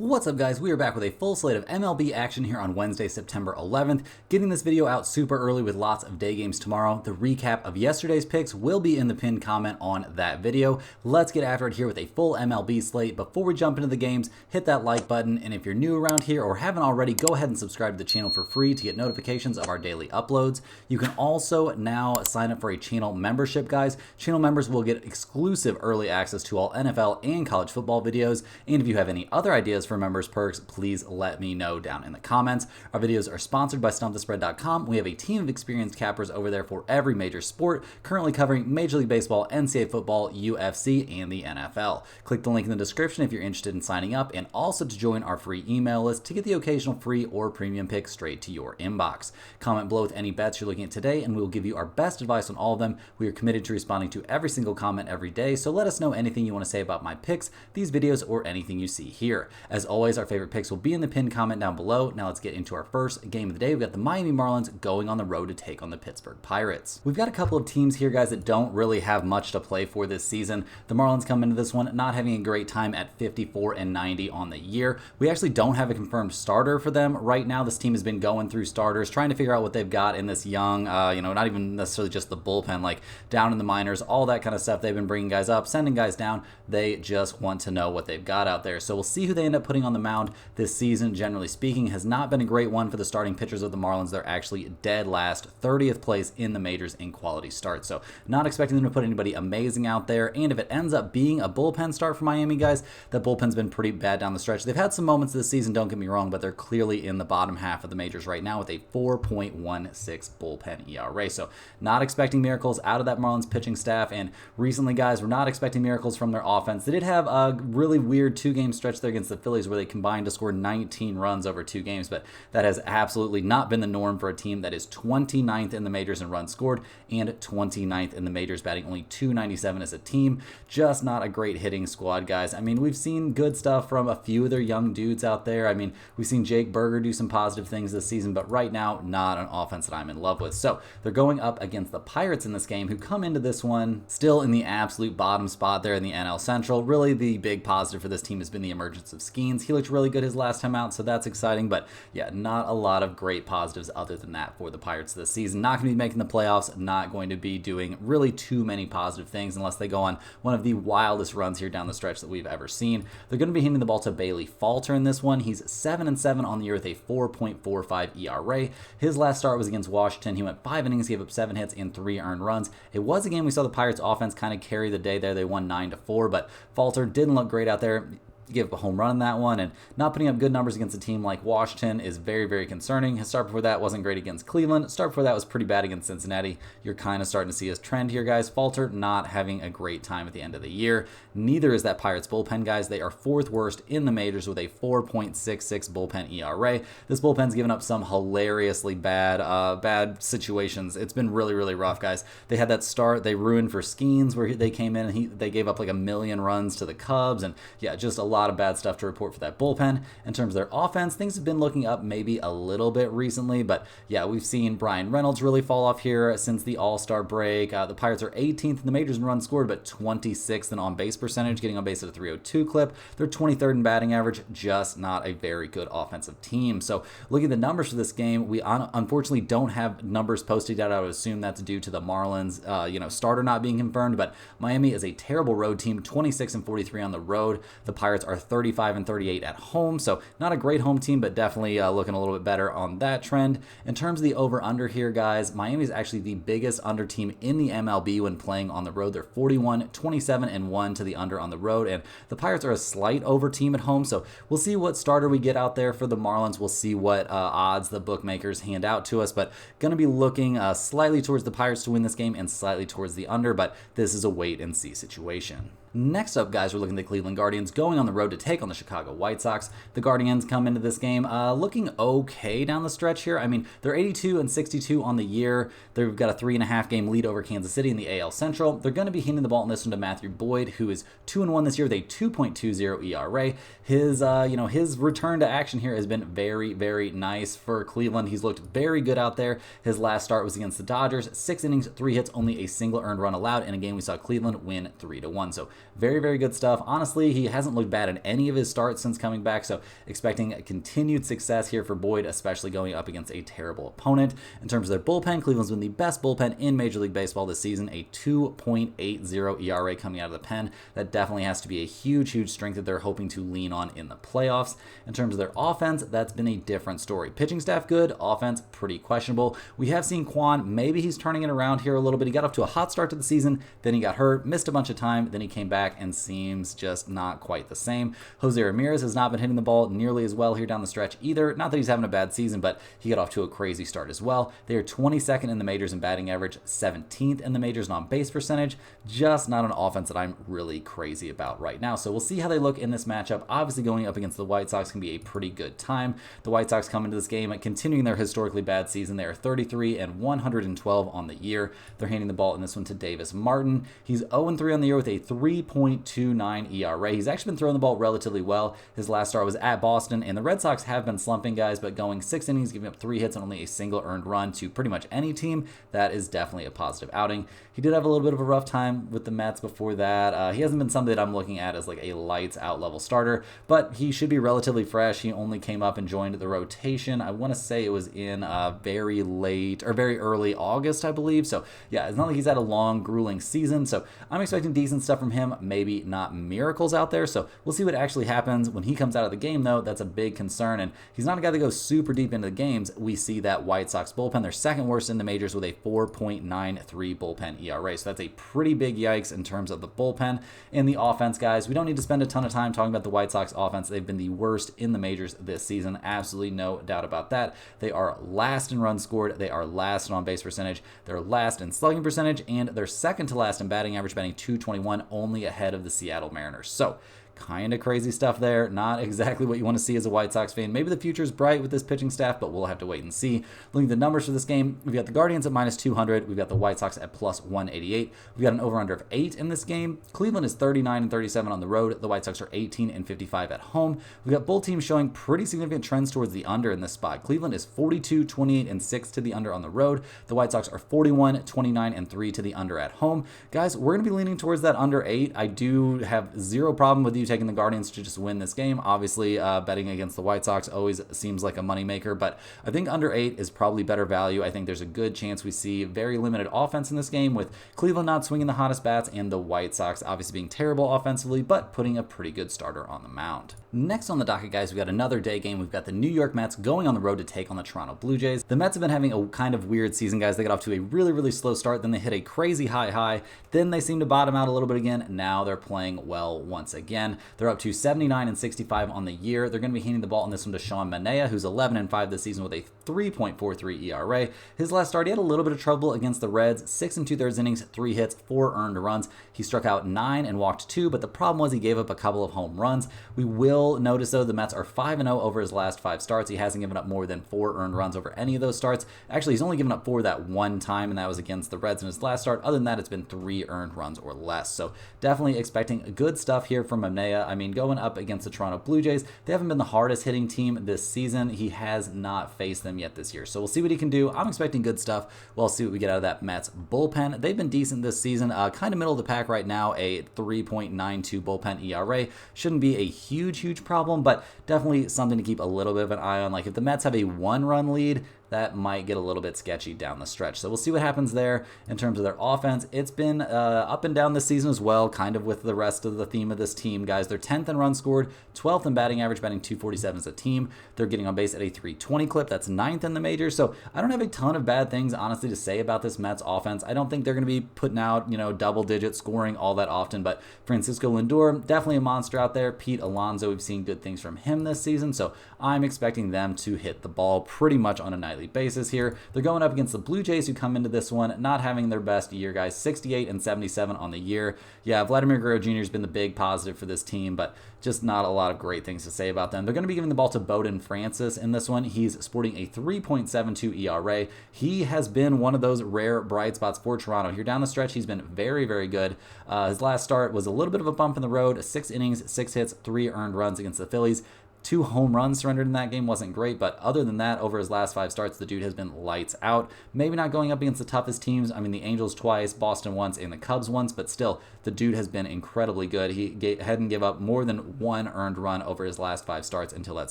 What's up, guys? We are back with a full slate of MLB action here on Wednesday, September 11th. Getting this video out super early with lots of day games tomorrow. The recap of yesterday's picks will be in the pinned comment on that video. Let's get after it here with a full MLB slate. Before we jump into the games, hit that like button, and if you're new around here or haven't already, go ahead and subscribe to the channel for free to get notifications of our daily uploads. You can also now sign up for a channel membership, guys. Channel members will get exclusive early access to all NFL and college football videos, and if you have any other ideas for members perks, please let me know down in the comments. Our videos are sponsored by StumpTheSpread.com. We have a team of experienced cappers over there for every major sport, currently covering Major League Baseball, NCAA football, UFC, and the NFL. Click the link in the description if you're interested in signing up, and also to join our free email list to get the occasional free or premium pick straight to your inbox. Comment below with any bets you're looking at today, and we will give you our best advice on all of them. We are committed to responding to every single comment every day, so let us know anything you want to say about my picks, these videos, or anything you see here. As always, our favorite picks will be in the pinned comment down below. Now let's get into our first game of the day. We've got the Miami Marlins going on the road to take on the Pittsburgh Pirates. We've got a couple of teams here, guys, that don't really have much to play for this season. The Marlins come into this one not having a great time at 54-90 on the year. We actually don't have a confirmed starter for them right now. This team has been going through starters, trying to figure out what they've got in this young, not even necessarily just the bullpen, like down in the minors, all that kind of stuff. They've been bringing guys up, sending guys down. They just want to know what they've got out there. So we'll see who they end up putting on the mound. This season, generally speaking, has not been a great one for the starting pitchers of the Marlins. They're actually dead last, 30th place in the majors in quality starts. So not expecting them to put anybody amazing out there. And if it ends up being a bullpen start for Miami, guys, that bullpen's been pretty bad down the stretch. They've had some moments this season, don't get me wrong, but they're clearly in the bottom half of the majors right now with a 4.16 bullpen ERA. So not expecting miracles out of that Marlins pitching staff. And recently, guys, we're not expecting miracles from their offense. They did have a really weird two-game stretch there against the Phillies where they combined to score 19 runs over 2 games, but that has absolutely not been the norm for a team that is 29th in the majors in runs scored and 29th in the majors, batting only .297 as a team. Just not a great hitting squad, guys. I mean, we've seen good stuff from a few of their young dudes out there. I mean, we've seen Jake Berger do some positive things this season, but right now, not an offense that I'm in love with. So they're going up against the Pirates in this game, who come into this one still in the absolute bottom spot there in the NL Central. Really, the big positive for this team has been the emergence of Skeens. He looked really good his last time out, so that's exciting, but yeah, not a lot of great positives other than that for the Pirates this season. Not going to be making the playoffs, not going to be doing really too many positive things unless they go on one of the wildest runs here down the stretch that we've ever seen. They're going to be handing the ball to Bailey Falter in this one. He's 7-7 on the year with a 4.45 ERA. His last start was against Washington. He went 5 innings, gave up 7 hits and 3 earned runs. It was a game we saw the Pirates offense kind of carry the day there. They won 9-4, but Falter didn't look great out there. Give up a home run in that one, and not putting up good numbers against a team like Washington is very, very concerning. His start before that wasn't great against Cleveland. Start before that was pretty bad against Cincinnati. You're kind of starting to see his trend here, guys. Falter not having a great time at the end of the year. Neither is that Pirates bullpen, guys. They are 4th worst in the majors with a 4.66 bullpen ERA. This bullpen's given up some hilariously bad situations. It's been really, really rough, guys. They had that start they ruined for Skeens where they came in and they gave up like 1 million runs to the Cubs, and yeah, just a lot of bad stuff to report for that bullpen. In terms of their offense, things have been looking up maybe a little bit recently, but yeah, we've seen Brian Reynolds really fall off here since the All-Star break. The Pirates are 18th in the majors in runs scored, but 26th in on-base percentage, getting on base at a 302 clip. They're 23rd in batting average, just not a very good offensive team. So looking at the numbers for this game, we unfortunately don't have numbers posted yet. I would assume that's due to the Marlins starter not being confirmed, but Miami is a terrible road team, 26-43 on the road. The Pirates are 35-38 at home, so not a great home team, but definitely looking a little bit better on that trend. In terms of the over-under here, guys, Miami is actually the biggest under team in the MLB when playing on the road. They're 41-27-1 to the under on the road, and the Pirates are a slight over team at home, so we'll see what starter we get out there for the Marlins. We'll see what odds the bookmakers hand out to us, but going to be looking slightly towards the Pirates to win this game and slightly towards the under, but this is a wait-and-see situation. Next up, guys, we're looking at the Cleveland Guardians going on the road to take on the Chicago White Sox. The Guardians come into this game looking okay down the stretch here. I mean, they're 82-62 on the year. They've got a 3.5 game lead over Kansas City in the AL Central. They're going to be handing the ball in this one to Matthew Boyd, who is 2-1 this year with a 2.20 ERA. His return to action here has been very, very nice for Cleveland. He's looked very good out there. His last start was against the Dodgers. 6 innings, 3 hits, only a single earned run allowed in a game we saw Cleveland win 3-1. So very, very good stuff. Honestly, he hasn't looked bad in any of his starts since coming back, so expecting continued success here for Boyd, especially going up against a terrible opponent. In terms of their bullpen, Cleveland's been the best bullpen in Major League Baseball this season, a 2.80 ERA coming out of the pen. That definitely has to be a huge, huge strength that they're hoping to lean on in the playoffs. In terms of their offense, that's been a different story. Pitching staff good, offense pretty questionable. We have seen Kwan, maybe he's turning it around here a little bit. He got off to a hot start to the season, then he got hurt, missed a bunch of time, then he came back and seems just not quite the same. Jose Ramirez has not been hitting the ball nearly as well here down the stretch either. Not that he's having a bad season, but he got off to a crazy start as well. They are 22nd in the majors in batting average, 17th in the majors in on-base percentage. Just not an offense that I'm really crazy about right now. So we'll see how they look in this matchup. Obviously, going up against the White Sox can be a pretty good time. The White Sox come into this game continuing their historically bad season. They are 33 and 112 on the year. They're handing the ball in this one to Davis Martin. He's 0-3 on the year with a 3.29 ERA. He's actually been throwing the ball relatively well. His last start was at Boston, and the Red Sox have been slumping, guys, but going 6 innings, giving up 3 hits and only a single earned run to pretty much any team, that is definitely a positive outing. He did have a little bit of a rough time with the Mets before that. He hasn't been something that I'm looking at as like a lights out level starter, but he should be relatively fresh. He only came up and joined the rotation. I want to say it was in very late or very early August, I believe. So yeah, it's not like he's had a long, grueling season. So I'm expecting decent stuff from him, maybe not miracles out there. So we'll see what actually happens when he comes out of the game, though. That's a big concern. And he's not a guy that goes super deep into the games. We see that White Sox bullpen, they're second worst in the majors with a 4.93 bullpen ERA. So that's a pretty big yikes in terms of the bullpen. In the offense, guys, we don't need to spend a ton of time talking about the White Sox offense. They've been the worst in the majors this season. Absolutely no doubt about that. They are last in runs scored. They are last in on-base percentage. They're last in slugging percentage, and they're second to last in batting average, batting .221, only ahead of the Seattle Mariners. So kind of crazy stuff there. Not exactly what you want to see as a White Sox fan. Maybe the future is bright with this pitching staff, but we'll have to wait and see. Looking at the numbers for this game, we've got the Guardians at -200. We've got the White Sox at +188. We've got an over-under of 8 in this game. Cleveland is 39 and 37 on the road. The White Sox are 18 and 55 at home. We've got both teams showing pretty significant trends towards the under in this spot. Cleveland is 42, 28, and 6 to the under on the road. The White Sox are 41, 29, and 3 to the under at home. Guys, we're going to be leaning towards that under 8. I do have zero problem with you taking the Guardians to just win this game. Obviously, betting against the White Sox always seems like a moneymaker, but I think under 8 is probably better value. I think there's a good chance we see very limited offense in this game, with Cleveland not swinging the hottest bats and the White Sox obviously being terrible offensively, but putting a pretty good starter on the mound. Next on the docket, guys, we've got another day game. We've got the New York Mets going on the road to take on the Toronto Blue Jays. The Mets have been having a kind of weird season, guys. They got off to a really, really slow start. Then they hit a crazy high. Then they seem to bottom out a little bit again. Now they're playing well once again. They're up to 79 and 65 on the year. They're going to be handing the ball in this one to Sean Manaea, who's 11 and 5 this season with a 3.43 ERA. His last start, he had a little bit of trouble against the Reds. 6 2/3 innings, 3 hits, 4 earned runs. He struck out 9 and walked 2, but the problem was he gave up a couple of home runs. We will notice, though, the Mets are 5-0 over his last 5 starts. He hasn't given up more than 4 earned runs over any of those starts. Actually, he's only given up 4 that one time, and that was against the Reds in his last start. Other than that, it's been 3 earned runs or less. So definitely expecting good stuff here from Manaea. I mean, going up against the Toronto Blue Jays, they haven't been the hardest hitting team this season. He has not faced them yet this year. So we'll see what he can do. I'm expecting good stuff. We'll see what we get out of that Mets bullpen. They've been decent this season. Kind of middle of the pack right now, a 3.92 bullpen ERA. Shouldn't be a huge problem, but definitely something to keep a little bit of an eye on. Like if the Mets have a 1-run lead, that might get a little bit sketchy down the stretch. So we'll see what happens there in terms of their offense. It's been up and down this season as well, kind of with the rest of the theme of this team, guys. They're 10th in runs scored, 12th in batting average, batting .247 as a team. They're getting on base at a 320 clip. That's 9th in the majors. So I don't have a ton of bad things, honestly, to say about this Mets offense. I don't think they're going to be putting out, double-digit scoring all that often, but Francisco Lindor, definitely a monster out there. Pete Alonso, we've seen good things from him this season, so I'm expecting them to hit the ball pretty much on a nightly basis here. They're going up against the Blue Jays, who come into this one not having their best year, guys. 68 and 77 on the year. Yeah, Vladimir Guerrero Jr. has been the big positive for this team, but just not a lot of great things to say about them. They're going to be giving the ball to Bowden Francis in this one. He's sporting a 3.72 ERA. He has been one of those rare bright spots for Toronto. Here down the stretch, he's been very, very good. His last start was a little bit of a bump in the road. 6 innings, 6 hits, 3 earned runs against the Phillies. 2 home runs surrendered in that game wasn't great, but other than that, over his last 5 starts, the dude has been lights out. Maybe not going up against the toughest teams. I mean, the Angels twice, Boston once, and the Cubs once, but still, the dude has been incredibly good. He hadn't give up more than 1 earned run over his last 5 starts until that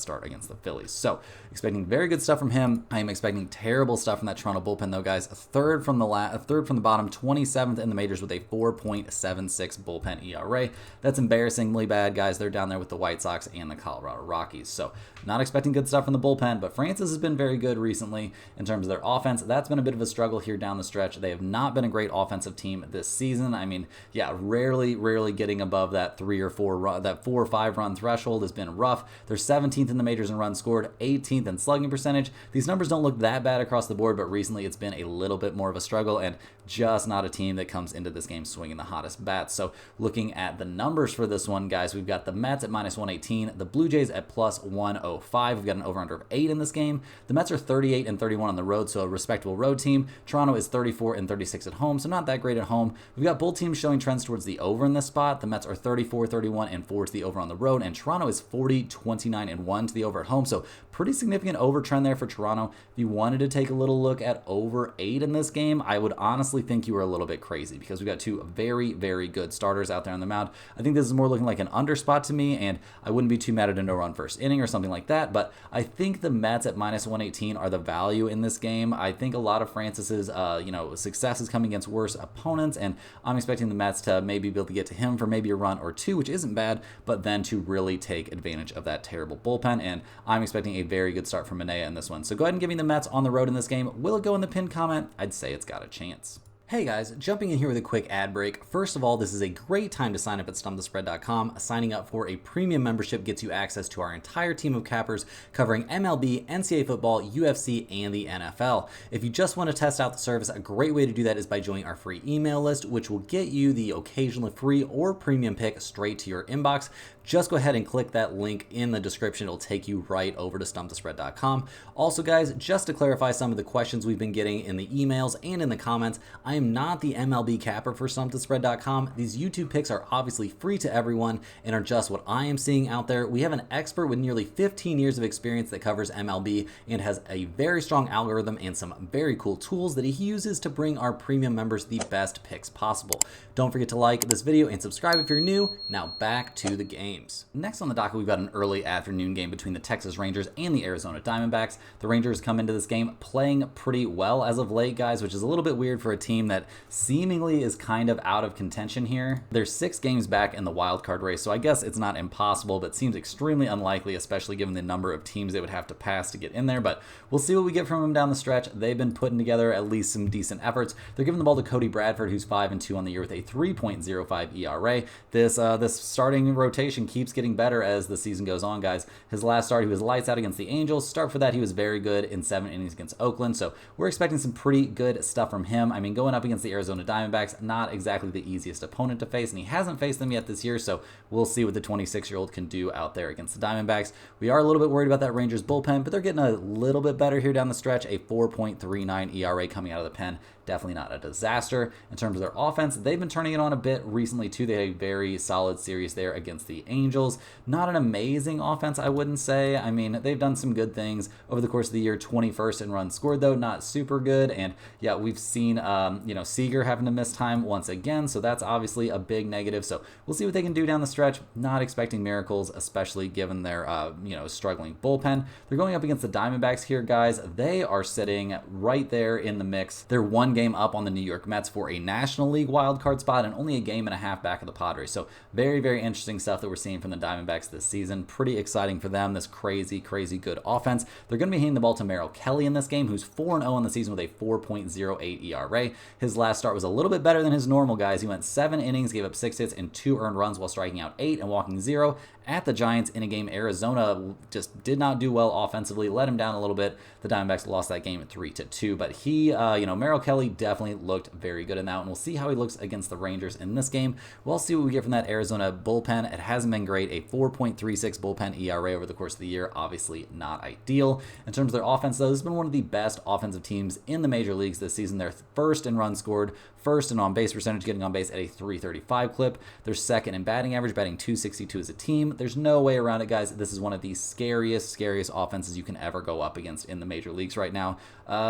start against the Phillies. So, expecting very good stuff from him. I am expecting terrible stuff from that Toronto bullpen, though, guys. Third from the bottom, 27th in the majors with a 4.76 bullpen ERA. That's embarrassingly bad, guys. They're down there with the White Sox and the Colorado Rockies. So, not expecting good stuff from the bullpen, but Francis has been very good recently in terms of their offense. That's been a bit of a struggle here down the stretch. They have not been a great offensive team this season. I mean, yeah, rarely getting above that 4 or 5 run threshold has been rough. They're 17th in the majors in runs scored, 18th in slugging percentage. These numbers don't look that bad across the board, but recently it's been a little bit more of a struggle and just not a team that comes into this game swinging the hottest bats. So looking at the numbers for this one, guys, we've got the Mets at -118, the Blue Jays at +105. We've got an over-under of 8 in this game. The Mets are 38 and 31 on the road, so a respectable road team. Toronto is 34 and 36 at home, so not that great at home. We've got both teams showing trends towards the over in this spot. The Mets are 34, 31, and 4 to the over on the road, and Toronto is 40, 29, and 1 to the over at home. So pretty significant over trend there for Toronto. If you wanted to take a little look at over 8 in this game, I would honestly think you were a little bit crazy because we've got 2 very, very good starters out there on the mound. I think this is more looking like an under spot to me, and I wouldn't be too mad at a no-run first inning or something like that, but I think the Mets at -118 are the value in this game. I think a lot of Francis's success is coming against worse opponents, and I'm expecting the Mets to maybe be able to get to him for maybe a run or 2, which isn't bad, but then to really take advantage of that terrible bullpen, and I'm expecting a very good start from Manaea in this one. So go ahead and give me the Mets on the road in this game. Will it go in the pinned comment? I'd say it's got a chance. Hey guys, jumping in here with a quick ad break. First of all, this is a great time to sign up at StumpTheSpread.com. Signing up for a premium membership gets you access to our entire team of cappers covering MLB, NCAA football, UFC, and the NFL. If you just want to test out the service, a great way to do that is by joining our free email list, which will get you the occasional free or premium pick straight to your inbox. Just go ahead and click that link in the description. It'll take you right over to StumpTheSpread.com. Also, guys, just to clarify some of the questions we've been getting in the emails and in the comments, I am not the MLB capper for StumpTheSpread.com. These YouTube picks are obviously free to everyone and are just what I am seeing out there. We have an expert with nearly 15 years of experience that covers MLB and has a very strong algorithm and some very cool tools that he uses to bring our premium members the best picks possible. Don't forget to like this video and subscribe if you're new. Now back to the games. Next on the docket, we've got an early afternoon game between the Texas Rangers and the Arizona Diamondbacks. The Rangers come into this game playing pretty well as of late, guys, which is a little bit weird for a team that seemingly is kind of out of contention here. They're 6 games back in the wild card race, so I guess it's not impossible, but seems extremely unlikely, especially given the number of teams they would have to pass to get in there. But we'll see what we get from them down the stretch. They've been putting together at least some decent efforts. They're giving the ball to Cody Bradford, who's 5-2 on the year with a 3.05 ERA. This starting rotation keeps getting better as the season goes on, guys. His last start, he was lights out against the Angels. Start for that, he was very good in 7 innings against Oakland. So we're expecting some pretty good stuff from him. I mean, going up against the Arizona Diamondbacks, not exactly the easiest opponent to face, and he hasn't faced them yet this year, so we'll see what the 26-year-old can do out there against the Diamondbacks. We are a little bit worried about that Rangers bullpen, but they're getting a little bit better here down the stretch. A 4.39 ERA coming out of the pen. Definitely not a disaster. In terms of their offense, they've been turning it on a bit recently too. They had a very solid series there against the Angels. Not an amazing offense, I wouldn't say. I mean, they've done some good things over the course of the year. 21st in runs scored, though, not super good. And yeah, we've seen Seager having to miss time once again, so that's obviously a big negative. So we'll see what they can do down the stretch. Not expecting miracles, especially given their struggling bullpen. They're going up against the Diamondbacks here, guys. They are sitting right there in the mix. They're 1 game up on the New York Mets for a National League wildcard spot and only a game and a half back of the Padres. So very, very interesting stuff that we're seeing from the Diamondbacks this season. Pretty exciting for them, this crazy, crazy good offense. They're going to be handing the ball to Merrill Kelly in this game, who's 4-0 in the season with a 4.08 ERA. His last start was a little bit better than his normal, guys. He went 7 innings, gave up 6 hits and 2 earned runs while striking out 8 and walking 0 at the Giants in a game Arizona just did not do well offensively, let him down a little bit. The Diamondbacks lost that game at 3-2, but he, Merrill Kelly definitely looked very good in that, and we'll see how he looks against the Rangers in this game. We'll see what we get from that Arizona bullpen. It hasn't hasn't been great. A 4.36 bullpen ERA over the course of the year, obviously not ideal. In terms of their offense, though, this has been one of the best offensive teams in the major leagues this season. They're first in runs scored, first in on-base percentage, getting on base at a 335 clip. They're second in batting average, batting 262 as a team. There's no way around it, guys. This is one of the scariest offenses you can ever go up against in the major leagues right now.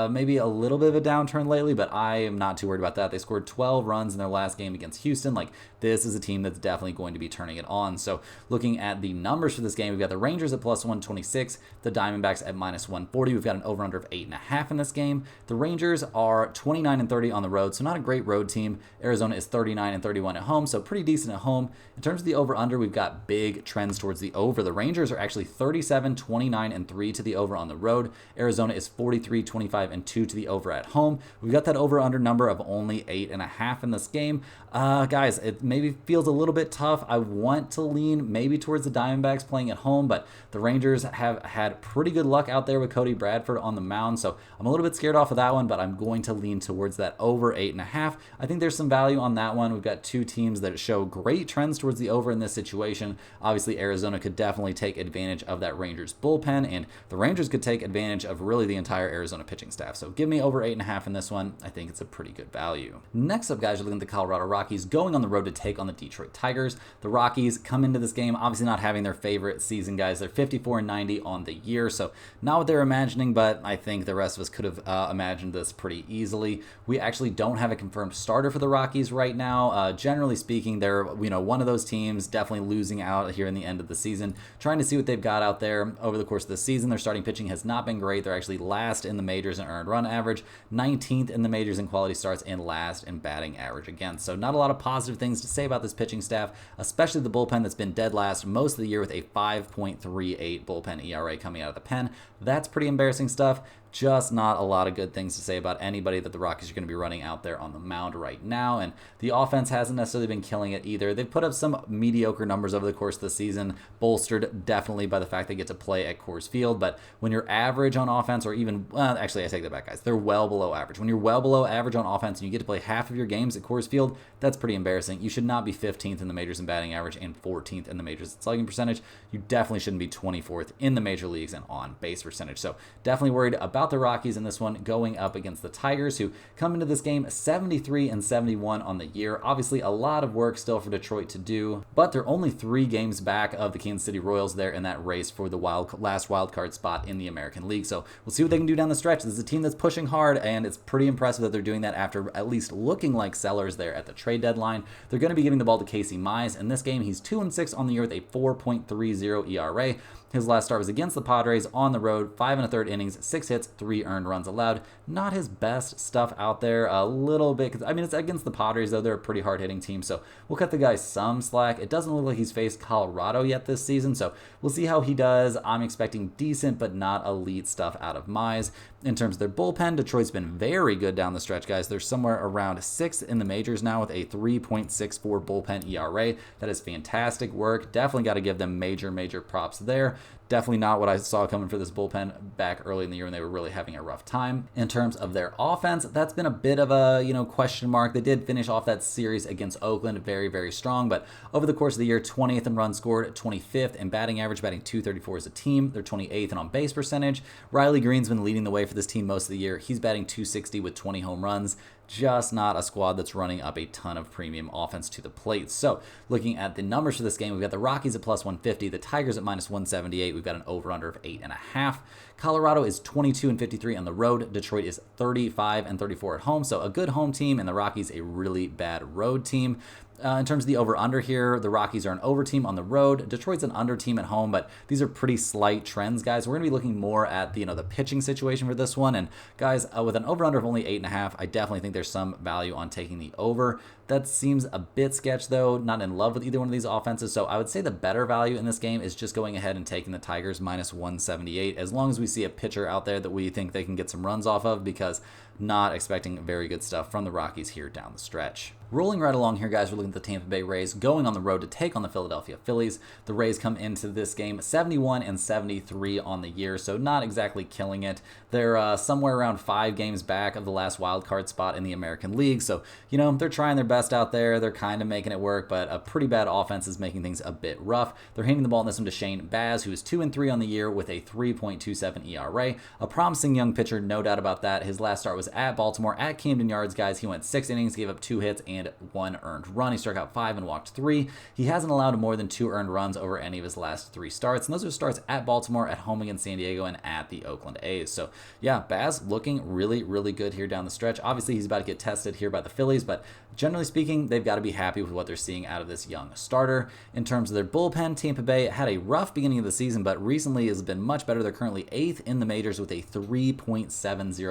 Maybe a little bit of a downturn lately, but I am not too worried about that. They scored 12 runs in their last game against Houston. Like, this is a team that's definitely going to be turning it on. So looking at the numbers for this game, we've got the Rangers at plus 126, the Diamondbacks at minus 140. We've got an over-under of 8.5 in this game. The Rangers are 29-30 on the road, so not a great road team. Arizona is 39-31 at home, so pretty decent at home. In terms of the over-under, we've got big trends towards the over. The Rangers are actually 37-29-3 to the over on the road. Arizona is 43-25-2 to the over at home. We've got that over-under number of only 8.5 in this game. Guys, it maybe feels a little bit tough. I want to lean maybe towards the Diamondbacks playing at home, but the Rangers have had pretty good luck out there with Cody Bradford on the mound, so I'm a little bit scared off of that one, but I'm going to lean towards that over 8.5. I think there's some value on that one. We've got two teams that show great trends towards the over in this situation. Obviously, Arizona could definitely take advantage of that Rangers bullpen, and the Rangers could take advantage of really the entire Arizona pitching staff. So give me over 8.5 in this one. I think it's a pretty good value. Next up, guys, you're looking at the Colorado Rockies going on the road to take on the Detroit Tigers. The Rockies come into this game obviously not having their favorite season, guys. They're 54-90 on the year, so not what they're imagining, but I think the rest of us could have imagined this pretty easily. We actually don't have a confirmed starter for the Rockies right now. Generally speaking, they're one of those teams definitely losing out here in the end of the season, trying to see what they've got out there over the course of the season. Their starting pitching has not been great. They're actually last in the majors in earned run average, 19th in the majors in quality starts, and last in batting average against. So not a lot of positive things to say about this pitching staff, especially the bullpen that's been dead last most of the year with a 5.38 bullpen ERA coming out of the pen. That's pretty embarrassing stuff. Just not a lot of good things to say about anybody that the Rockies are going to be running out there on the mound right now. And the offense hasn't necessarily been killing it either. They've put up some mediocre numbers over the course of the season, bolstered definitely by the fact they get to play at Coors Field. But when you're average on offense, or even, actually I take that back, guys. They're well below average. When you're well below average on offense and you get to play half of your games at Coors Field, that's pretty embarrassing. You should not be 15th in the majors in batting average and 14th in the majors in slugging percentage. You definitely shouldn't be 24th in the major leagues and on base percentage. So definitely worried about the Rockies in this one going up against the Tigers, who come into this game 73-71 on the year. Obviously, a lot of work still for Detroit to do, but they're only 3 games back of the Kansas City Royals there in that race for the last wild card spot in the American League. So we'll see what they can do down the stretch. This is a team that's pushing hard, and it's pretty impressive that they're doing that after at least looking like sellers there at the trade deadline. They're going to be giving the ball to Casey Mize. In this game, he's 2-6 on the year with a 4.30 ERA. His last start was against the Padres on the road, 5 1/3 innings, 6 hits, 3 earned runs allowed. Not his best stuff out there, a little bit. I mean, it's against the Padres, though. They're a pretty hard-hitting team, so we'll cut the guy some slack. It doesn't look like he's faced Colorado yet this season, so we'll see how he does. I'm expecting decent but not elite stuff out of Mize. In terms of their bullpen, Detroit's been very good down the stretch, guys. They're somewhere around 6th in the majors now with a 3.64 bullpen ERA. That is fantastic work. Definitely got to give them major props there. Definitely not what I saw coming for this bullpen back early in the year when they were really having a rough time. In terms of their offense, that's been a bit of a, question mark. They did finish off that series against Oakland very strong, but over the course of the year, 20th in runs scored, 25th in batting average, batting 234 as a team. They're 28th in on base percentage. Riley Green's been leading the way for this team most of the year. He's batting 260 with 20 home runs. Just not a squad that's running up a ton of premium offense to the plate. So looking at the numbers for this game, we've got the Rockies at plus 150, the Tigers at minus 178. We've got an over-under of 8.5. Colorado is 22-53 on the road. Detroit is 35-34 at home. So a good home team, and the Rockies a really bad road team. In terms of the over-under here, the Rockies are an over team on the road. Detroit's an under team at home, but these are pretty slight trends, guys. We're going to be looking more at the pitching situation for this one. And guys, with an over-under of only 8.5, I definitely think there's some value on taking the over. That seems a bit sketch, though. Not in love with either one of these offenses. So I would say the better value in this game is just going ahead and taking the Tigers minus 178, as long as we see a pitcher out there that we think they can get some runs off of, because not expecting very good stuff from the Rockies here down the stretch. Rolling right along here, guys, we're looking at the Tampa Bay Rays going on the road to take on the Philadelphia Phillies. The Rays come into this game 71-73 on the year, so not exactly killing it. They're somewhere around 5 games back of the last wild card spot in the American League, so they're trying their best. best out there. They're kind of making it work, but a pretty bad offense is making things a bit rough. They're handing the ball in this one to Shane Baz, who is 2-3 on the year with a 3.27 ERA. A promising young pitcher, no doubt about that. His last start was at Baltimore at Camden Yards, guys. He went 6 innings, gave up 2 hits and 1 earned run. He struck out 5 and walked 3. He hasn't allowed more than 2 earned runs over any of his last 3 starts, and those are starts at Baltimore, at home against San Diego, and at the Oakland A's. So yeah, Baz looking really, really good here down the stretch. Obviously, he's about to get tested here by the Phillies, but generally speaking, they've got to be happy with what they're seeing out of this young starter. In terms of their bullpen, Tampa Bay had a rough beginning of the season, but recently has been much better. They're currently 8th in the majors with a 3.70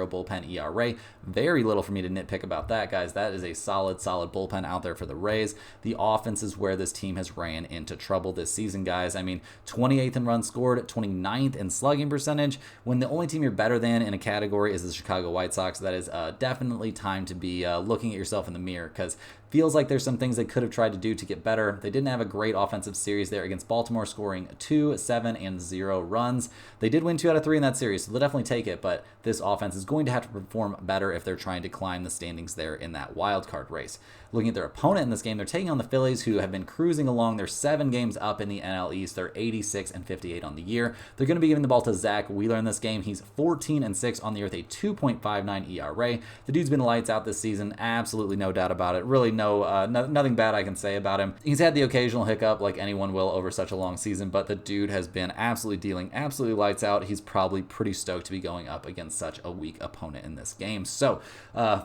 bullpen ERA. Very little for me to nitpick about that, guys. That is a solid bullpen out there for the Rays. The offense is where this team has ran into trouble this season, guys. I mean, 28th in runs scored, 29th in slugging percentage. When the only team you're better than in a category is the Chicago White Sox, that is definitely time to be looking at yourself in the mirror, because feels like there's some things they could have tried to do to get better. They didn't have a great offensive series there against Baltimore, scoring 2, 7, and 0 runs. They did win 2 out of 3 in that series, so they'll definitely take it, but this offense is going to have to perform better if they're trying to climb the standings there in that wild card race. Looking at their opponent in this game, they're taking on the Phillies, who have been cruising along. They're 7 games up in the NL East. They're 86 and 58 on the year. They're going to be giving the ball to Zach Wheeler in this game. He's 14 and 6 on the year with a 2.59 ERA. The dude's been lights out this season. Absolutely no doubt about it. Really nothing bad I can say about him. He's had the occasional hiccup like anyone will over such a long season, but the dude has been absolutely dealing absolutely lights out. He's probably pretty stoked to be going up against such a weak opponent in this game. So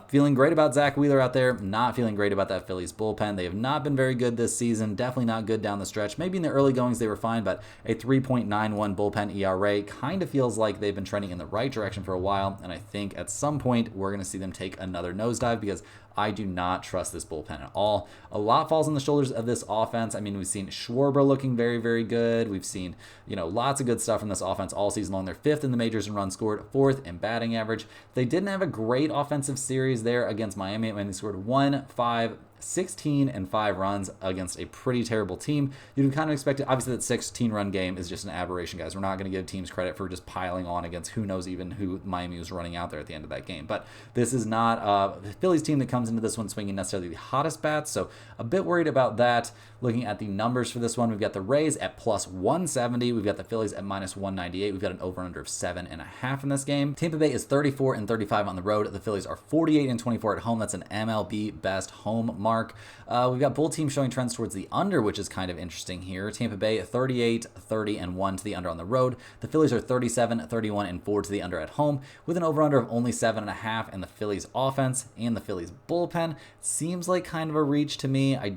feeling great about Zach Wheeler out there. Not feeling great about that Phillies bullpen. They have not been very good this season. Definitely not good down the stretch. Maybe in the early goings they were fine, but a 3.91 bullpen ERA kind of feels like they've been trending in the right direction for a while, and I think at some point we're going to see them take another nosedive, because I do not trust this bullpen at all. A lot falls on the shoulders of this offense. I mean, we've seen Schwarber looking very, very good. We've seen, lots of good stuff from this offense all season long. They're 5th in the majors in runs scored, 4th in batting average. They didn't have a great offensive series there against Miami when they scored 1, 5, 16 and 5 runs against a pretty terrible team. You'd kind of expect it. Obviously, that 16-run game is just an aberration, guys. We're not going to give teams credit for just piling on against who knows even who Miami was running out there at the end of that game. But this is not a Phillies team that comes into this one swinging necessarily the hottest bats, so a bit worried about that. Looking at the numbers for this one, we've got the Rays at plus 170. We've got the Phillies at minus 198. We've got an over-under of 7.5 in this game. Tampa Bay is 34 and 35 on the road. The Phillies are 48 and 24 at home. That's an MLB best home mark. We've got both teams showing trends towards the under, which is kind of interesting here. Tampa Bay 38, 30, and 1 to the under on the road. The Phillies are 37, 31, and 4 to the under at home, with an over-under of only 7.5. And the Phillies offense and the Phillies bullpen seems like kind of a reach to me. I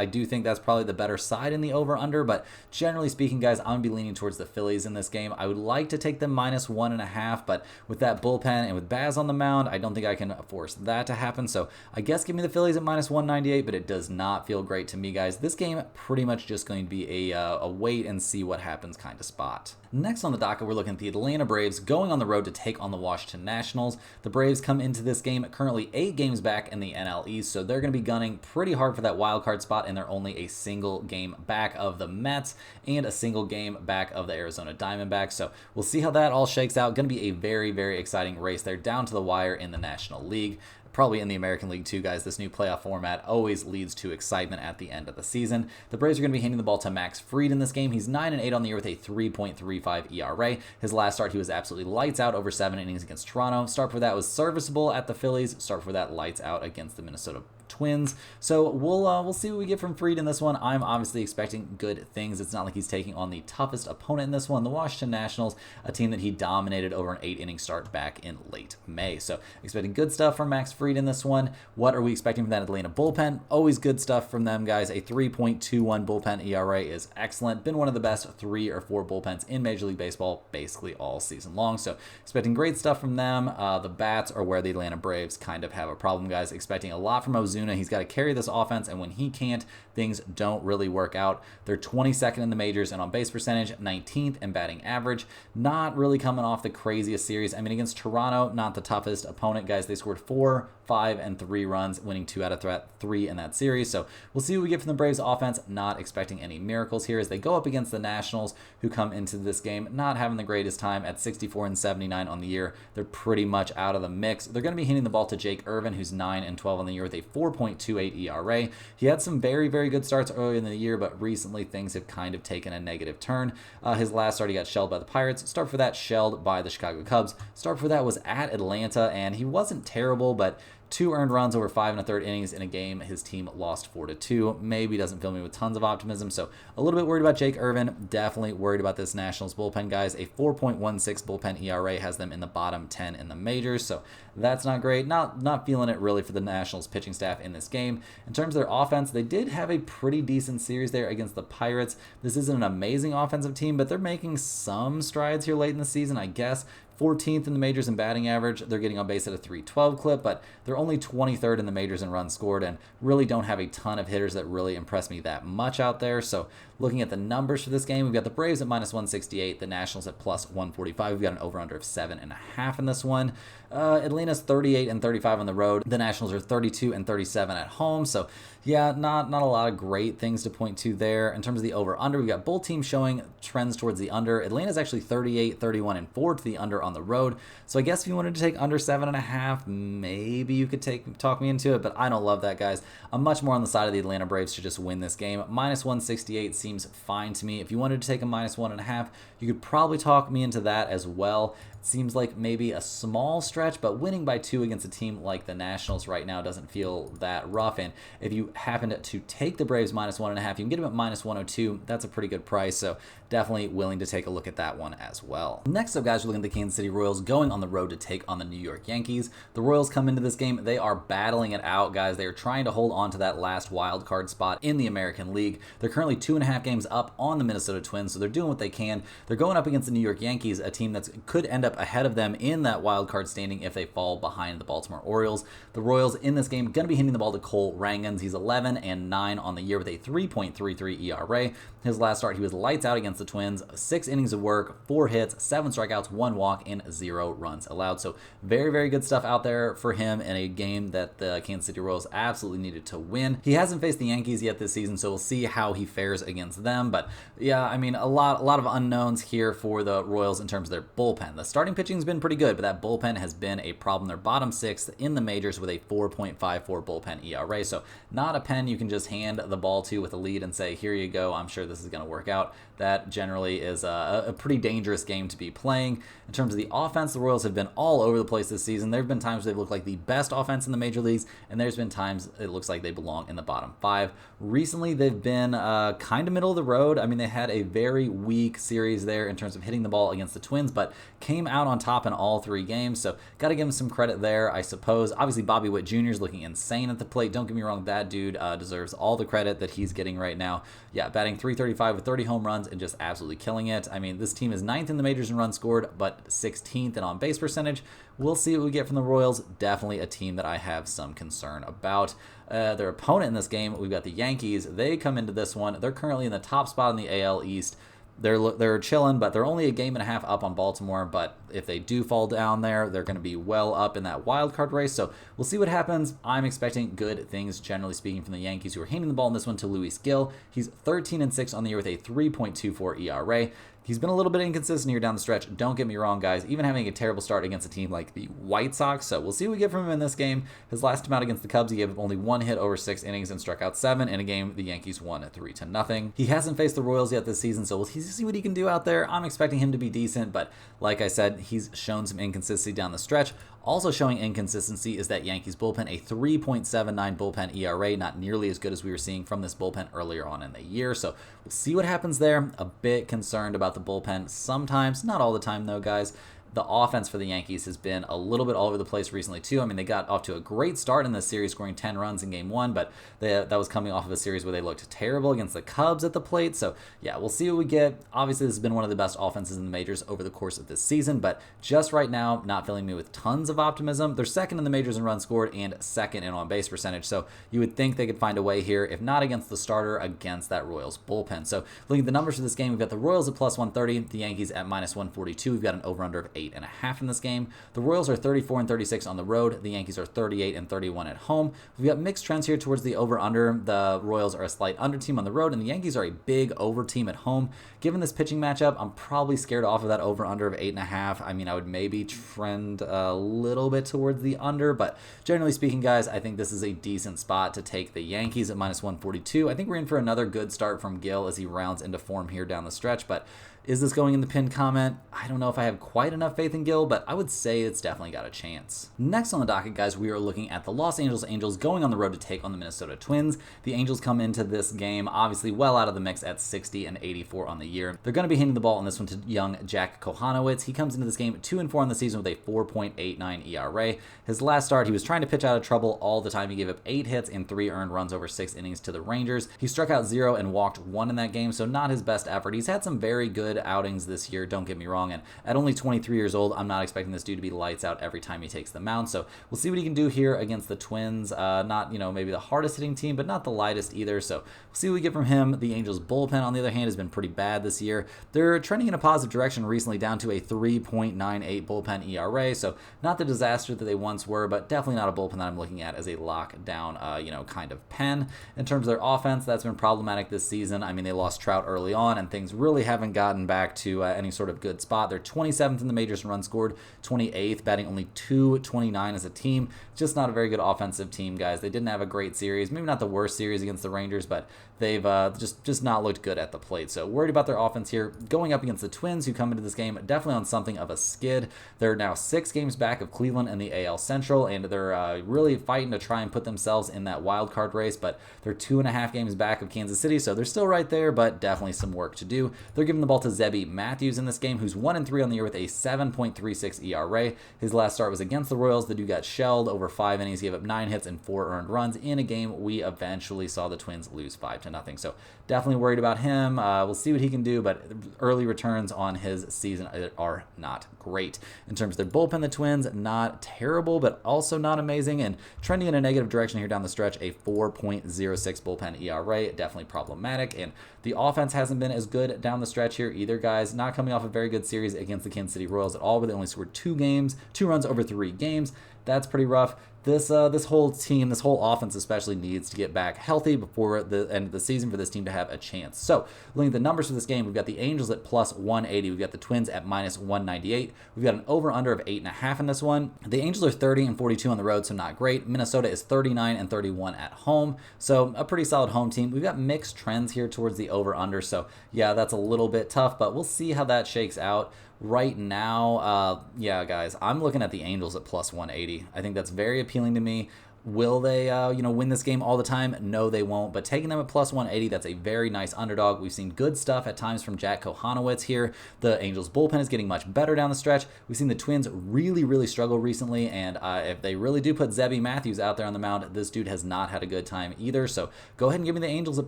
do think that's probably the better side in the over-under, but generally speaking, guys, I'm going to be leaning towards the Phillies in this game. I would like to take them minus 1.5, but with that bullpen and with Baz on the mound, I don't think I can force that to happen. So I guess give me the Phillies at minus 198, but it does not feel great to me, guys. This game pretty much just going to be a wait and see what happens kind of spot. Next on the docket, we're looking at the Atlanta Braves going on the road to take on the Washington Nationals. The Braves come into this game currently 8 games back in the NL East, so they're going to be gunning pretty hard for that wild card spot, and they're only a single game back of the Mets and a single game back of the Arizona Diamondbacks. So we'll see how that all shakes out. Going to be a very, very exciting race there down to the wire in the National League. Probably in the American League too, guys. This new playoff format always leads to excitement at the end of the season. The Braves are going to be handing the ball to Max Fried in this game. He's 9 and 8 on the year with a 3.35 ERA. His last start, he was absolutely lights out over 7 innings against Toronto. Start for that was serviceable at the Phillies. Start for that lights out against the Minnesota Twins. So we'll see what we get from Fried in this one. I'm obviously expecting good things. It's not like he's taking on the toughest opponent in this one, the Washington Nationals, a team that he dominated over an 8-inning start back in late May. So expecting good stuff from Max Fried in this one. What are we expecting from that Atlanta bullpen? Always good stuff from them, guys. A 3.21 bullpen ERA is excellent. Been one of the best 3 or 4 bullpens in Major League Baseball basically all season long. So expecting great stuff from them. The bats are where the Atlanta Braves kind of have a problem, guys. Expecting a lot from Ozuna. He's got to carry this offense, and when he can't, things don't really work out. They're 22nd in the majors and on base percentage, 19th in batting average. Not really coming off the craziest series. I mean, against Toronto, not the toughest opponent, guys. They scored 4, 5, and 3 runs, winning 2 out of 3 in that series. So we'll see what we get from the Braves offense. Not expecting any miracles here as they go up against the Nationals, who come into this game not having the greatest time at 64 and 79 on the year. They're pretty much out of the mix. They're going to be handing the ball to Jake Irvin, who's 9 and 12 on the year with a 4.28 ERA. He had some very, very good starts earlier in the year, but recently things have kind of taken a negative turn. His last start, he got shelled by the Pirates. Start for that, shelled by the Chicago Cubs. Start for that was at Atlanta, and he wasn't terrible, but 2 earned runs over 5 1/3 innings in a game his team lost 4-2. Maybe doesn't fill me with tons of optimism, so a little bit worried about Jake Irvin. Definitely worried about this Nationals bullpen, guys. A 4.16 bullpen ERA has them in the bottom 10 in the majors, so that's not great. Not feeling it really for the Nationals pitching staff in this game. In terms of their offense, they did have a pretty decent series there against the Pirates. This isn't an amazing offensive team, but they're making some strides here late in the season, I guess. 14th in the majors in batting average. They're getting on base at a 312 clip, but they're only 23rd in the majors in runs scored and really don't have a ton of hitters that really impress me that much out there. So looking at the numbers for this game, we've got the Braves at -168, the Nationals at +145. We've got an over-under of 7.5 in this one. Atlanta's 38-35 on the road. The Nationals are 32-37 at home. So yeah, not a lot of great things to point to there. In terms of the over-under, we've got both teams showing trends towards the under. Atlanta's actually 38-31-4 to the under on the road. So I guess if you wanted to take under 7.5, maybe you could talk me into it, but I don't love that, guys. I'm much more on the side of the Atlanta Braves to just win this game. -168 seems fine to me. If you wanted to take a -1.5, you could probably talk me into that as well. Seems like maybe a small stretch, but winning by 2 against a team like the Nationals right now doesn't feel that rough. And if you happen to take the Braves -1.5, you can get them at -102. That's a pretty good price, so definitely willing to take a look at that one as well. Next up, guys, we're looking at the Kansas City Royals going on the road to take on the New York Yankees. The Royals come into this game. They are battling it out, guys. They are trying to hold on to that last wild card spot in the American League. They're currently 2.5 games up on the Minnesota Twins, so they're doing what they can. They're going up against the New York Yankees, a team that could end up ahead of them in that wild card standing if they fall behind the Baltimore Orioles. The Royals in this game going to be hitting the ball to Cole Rangans. He's 11-9 on the year with a 3.33 ERA. His last start, he was lights out against the Twins. 6 innings of work, 4 hits, 7 strikeouts, 1 walk, and 0 runs allowed. So very, very good stuff out there for him in a game that the Kansas City Royals absolutely needed to win. He hasn't faced the Yankees yet this season, so we'll see how he fares against them. But yeah, I mean, a lot of unknowns here for the Royals in terms of their bullpen. The starting pitching's been pretty good, but that bullpen has been a problem. They're bottom 6th in the majors with a 4.54 bullpen ERA. So not a pen you can just hand the ball to with a lead and say, here you go, I'm sure this is going to work out. That generally is a pretty dangerous game to be playing. In terms of the offense, the Royals have been all over the place this season. There have been times they've looked like the best offense in the major leagues, and there's been times it looks like they belong in the bottom 5. Recently, they've been kind of middle of the road. I mean, they had a very weak series there in terms of hitting the ball against the Twins, but came out on top in all 3 games, so got to give him some credit there, I suppose. Obviously, Bobby Witt Jr. is looking insane at the plate. Don't get me wrong, that dude deserves all the credit that he's getting right now. Yeah, batting .335 with 30 home runs and just absolutely killing it. I mean, this team is 9th in the majors in runs scored, but 16th in on-base percentage. We'll see what we get from the Royals. Definitely a team that I have some concern about. Their opponent in this game, we've got the Yankees. They come into this one. They're currently in the top spot in the AL East. They're chilling, but they're only a game and a half up on Baltimore. But if they do fall down there, they're going to be well up in that wild card race. So we'll see what happens. I'm expecting good things, generally speaking, from the Yankees, who are handing the ball in this one to Luis Gil. He's 13-6 on the year with a 3.24 ERA. He's been a little bit inconsistent here down the stretch. Don't get me wrong, guys. Even having a terrible start against a team like the White Sox. So we'll see what we get from him in this game. His last time out against the Cubs, he gave up only 1 hit over 6 innings and struck out 7 in a game the Yankees won at 3-0. He hasn't faced the Royals yet this season, so we'll see what he can do out there. I'm expecting him to be decent, but like I said, he's shown some inconsistency down the stretch. Also showing inconsistency is that Yankees bullpen, a 3.79 bullpen ERA, not nearly as good as we were seeing from this bullpen earlier on in the year. So we'll see what happens there. A bit concerned about the bullpen sometimes, not all the time though, guys. The offense for the Yankees has been a little bit all over the place recently, too. I mean, they got off to a great start in this series, scoring 10 runs in Game 1, but that was coming off of a series where they looked terrible against the Cubs at the plate. So, yeah, we'll see what we get. Obviously, this has been one of the best offenses in the majors over the course of this season, but just right now, not filling me with tons of optimism. They're second in the majors in runs scored and second in on-base percentage, so you would think they could find a way here, if not against the starter, against that Royals bullpen. So, looking at the numbers for this game, we've got the Royals at +130, the Yankees at -142. We've got an over-under of 8. 8.5 in this game. The Royals are 34-36 on the road. The Yankees are 38-31 at home. We've got mixed trends here towards the over-under. The Royals are a slight under team on the road, and the Yankees are a big over team at home. Given this pitching matchup, I'm probably scared off of that over-under of 8.5. I mean, I would maybe trend a little bit towards the under, but generally speaking, guys, I think this is a decent spot to take the Yankees at -142. I think we're in for another good start from Gil as he rounds into form here down the stretch, but is this going in the pinned comment? I don't know if I have quite enough faith in Gil, but I would say it's definitely got a chance. Next on the docket, guys, we are looking at the Los Angeles Angels going on the road to take on the Minnesota Twins. The Angels come into this game obviously well out of the mix at 60-84 on the year. They're going to be handing the ball on this one to young Jack Kohanowitz. He comes into this game 2-4 on the season with a 4.89 ERA. His last start, he was trying to pitch out of trouble all the time. He gave up 8 hits and 3 earned runs over 6 innings to the Rangers. He struck out 0 and walked 1 in that game, so not his best effort. He's had some very good outings this year, don't get me wrong, and at only 23 years old, I'm not expecting this dude to be lights out every time he takes the mound, so we'll see what he can do here against the Twins. Not, maybe the hardest hitting team, but not the lightest either, so we'll see what we get from him. The Angels bullpen, on the other hand, has been pretty bad this year. They're trending in a positive direction recently, down to a 3.98 bullpen ERA, so not the disaster that they once were, but definitely not a bullpen that I'm looking at as a lockdown, kind of pen. In terms of their offense, that's been problematic this season. I mean, they lost Trout early on, and things really haven't gotten back to any sort of good spot. They're 27th in the majors in runs scored, 28th, batting only .229 as a team. Just not a very good offensive team, guys. They didn't have a great series, maybe not the worst series against the Rangers, but they've just not looked good at the plate. So worried about their offense here. Going up against the Twins, who come into this game definitely on something of a skid. They're now 6 games back of Cleveland in the AL Central, and they're really fighting to try and put themselves in that wild card race, but they're 2.5 games back of Kansas City, so they're still right there, but definitely some work to do. They're giving the ball to Zebby Matthews in this game, who's 1-3 on the year with a 7.36 ERA. His last start was against the Royals. The dude got shelled over 5 innings, gave up 9 hits and 4 earned runs in a game we eventually saw the Twins lose 5-0. So definitely worried about him. We'll see what he can do, but early returns on his season are not great. In terms of their bullpen, the Twins, not terrible, but also not amazing, and trending in a negative direction here down the stretch, a 4.06 bullpen ERA, definitely problematic, and the offense hasn't been as good down the stretch here either, guys. Not coming off a very good series against the Kansas City Royals at all, but they only scored 2 runs over 3 games. That's pretty rough. This whole team, this whole offense especially, needs to get back healthy before the end of the season for this team to have a chance. So, looking at the numbers for this game, we've got the Angels at +180. We've got the Twins at -198. We've got an over-under of 8.5 in this one. The Angels are 30-42 on the road, so not great. Minnesota is 39-31 at home, so a pretty solid home team. We've got mixed trends here towards the over-under, so yeah, that's a little bit tough, but we'll see how that shakes out. Right now, yeah, guys, I'm looking at the Angels at +180. I think that's very appealing to me. Will they, win this game all the time? No, they won't. But taking them at +180, that's a very nice underdog. We've seen good stuff at times from Jack Kohanowitz here. The Angels bullpen is getting much better down the stretch. We've seen the Twins really, really struggle recently, and if they really do put Zebby Matthews out there on the mound, this dude has not had a good time either. So go ahead and give me the Angels at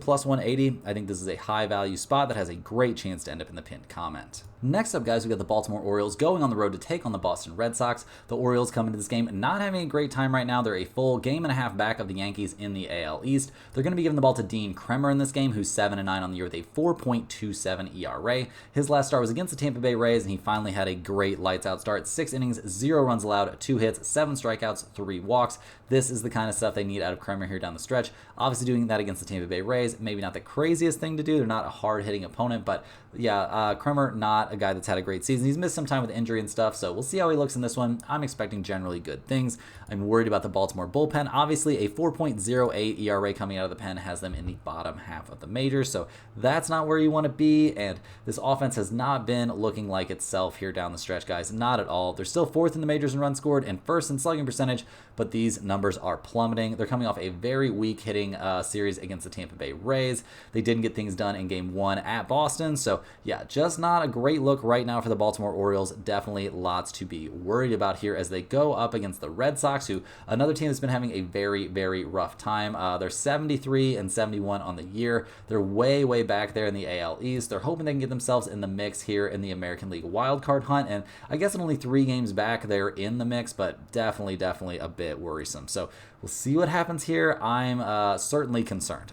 +180. I think this is a high-value spot that has a great chance to end up in the pinned comment. Next up, guys, we got the Baltimore Orioles going on the road to take on the Boston Red Sox. The Orioles come into this game not having a great time right now. They're a full game and a half back of the Yankees in the AL East. They're going to be giving the ball to Dean Kremer in this game, who's 7-9 on the year with a 4.27 ERA. His last start was against the Tampa Bay Rays, and he finally had a great lights-out start. 6 innings, 0 runs allowed, 2 hits, 7 strikeouts, 3 walks. This is the kind of stuff they need out of Kremer here down the stretch. Obviously, doing that against the Tampa Bay Rays, maybe not the craziest thing to do. They're not a hard-hitting opponent, but yeah, Kremer, not a guy that's had a great season. He's missed some time with injury and stuff, so we'll see how he looks in this one. I'm expecting generally good things. I'm worried about the Baltimore bullpen. Obviously, a 4.08 ERA coming out of the pen has them in the bottom half of the majors, so that's not where you want to be, and this offense has not been looking like itself here down the stretch, guys. Not at all. They're still 4th in the majors in runs scored and 1st in slugging percentage, but these numbers are plummeting. They're coming off a very weak hitting series against the Tampa Bay Rays. They didn't get things done in Game 1 at Boston, so yeah, just not a great look right now for the Baltimore Orioles. Definitely lots to be worried about here as they go up against the Red Sox, who another team that's been having a very, very rough time. They're 73-71 on the year. They're way, way back there in the AL East. They're hoping they can get themselves in the mix here in the American League wildcard hunt, and I guess in only 3 games back, they're in the mix, but definitely a bit worrisome. So we'll see what happens here. I'm certainly concerned.